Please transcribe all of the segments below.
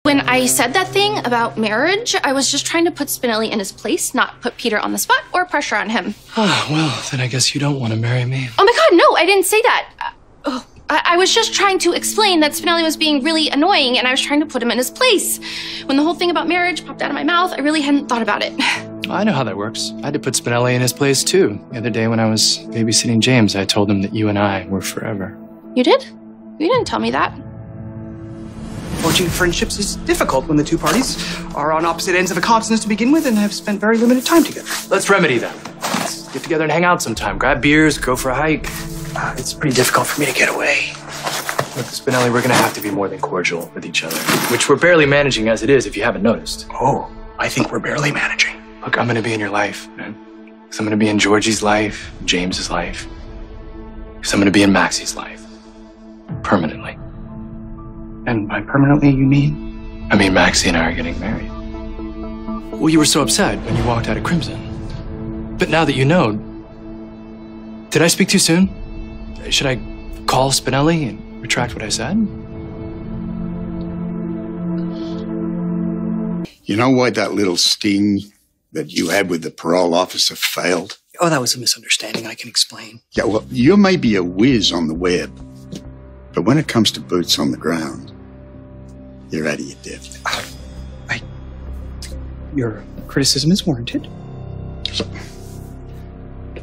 When I said that thing about marriage, I was just trying to put Spinelli in his place, not put Peter on the spot or pressure on him. Oh, well, then I guess you don't want to marry me. Oh my God, no, I didn't say that. I was just trying to explain that Spinelli was being really annoying and I was trying to put him in his place. When the whole thing about marriage popped out of my mouth, I really hadn't thought about it. I know how that works. I had to put Spinelli in his place, too. The other day when I was babysitting James, I told him that you and I were forever. You did? You didn't tell me that. Forging friendships is difficult when the two parties are on opposite ends of a continent to begin with and have spent very limited time together. Let's remedy that. Let's get together and hang out sometime. Grab beers, go for a hike. It's pretty difficult for me to get away. Look, Spinelli, we're gonna have to be more than cordial with each other, which we're barely managing as it is, if you haven't noticed. Oh, I think we're barely managing. Look, I'm gonna be in your life, man. Because I'm gonna be in Georgie's life, James's life. Because I'm gonna be in Maxie's life. Permanently. And by permanently, you mean? I mean, Maxie and I are getting married. Well, you were so upset when you walked out of Crimson. But now that you know, did I speak too soon? Should I call Spinelli and retract what I said? You know why that little sting that you had with the parole officer failed? Oh, that was a misunderstanding. I can explain. Yeah, well, you may be a whiz on the web, but when it comes to boots on the ground, you're out of your depth. Your criticism is warranted. So,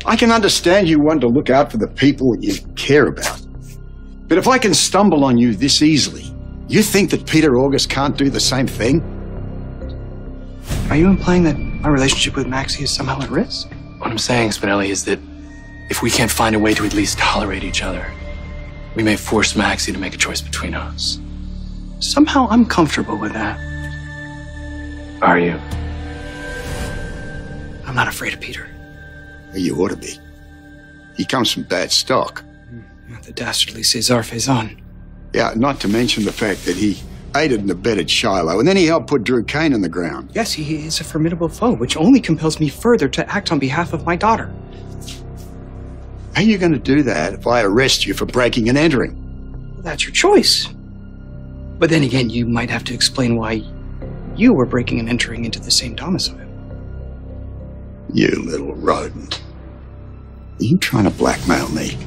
I can understand you want to look out for the people you care about. But if I can stumble on you this easily, you think that Peter August can't do the same thing? Are you implying that my relationship with Maxie is somehow at risk? What I'm saying, Spinelli, is that if we can't find a way to at least tolerate each other, we may force Maxie to make a choice between us. Somehow I'm comfortable with that. Are you? I'm not afraid of Peter. Well, you ought to be. He comes from bad stock. The dastardly César Faison. Yeah, not to mention the fact that he aided and abetted Shiloh, and then he helped put Drew Kane in the ground. Yes, he is a formidable foe, which only compels me further to act on behalf of my daughter. How are you going to do that if I arrest you for breaking and entering? Well, that's your choice. But then again, you might have to explain why you were breaking and entering into the same domicile. You little rodent. Are you trying to blackmail me?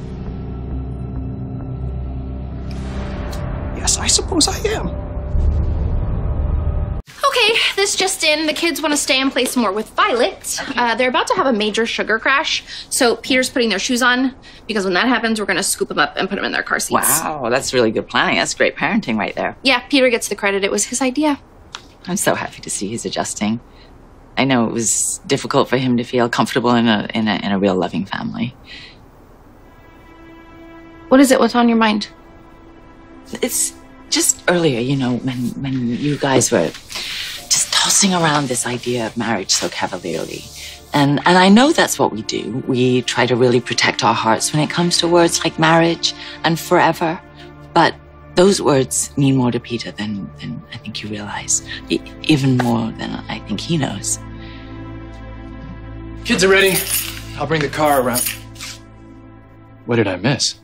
Yes, I suppose I am. Okay, this just in. The kids want to stay and play some more with Violet. They're about to have a major sugar crash, so Peter's putting their shoes on, because when that happens, we're going to scoop them up and put them in their car seats. Wow, that's really good planning. That's great parenting right there. Yeah, Peter gets the credit. It was his idea. I'm so happy to see he's adjusting. I know it was difficult for him to feel comfortable in a real loving family. What is it? What's on your mind? It's just earlier, you know, when you guys were just tossing around this idea of marriage so cavalierly. And I know that's what we do. We try to really protect our hearts when it comes to words like marriage and forever. But those words mean more to Peter than I think you realize. Even more than I think he knows. Kids are ready. I'll bring the car around. What did I miss?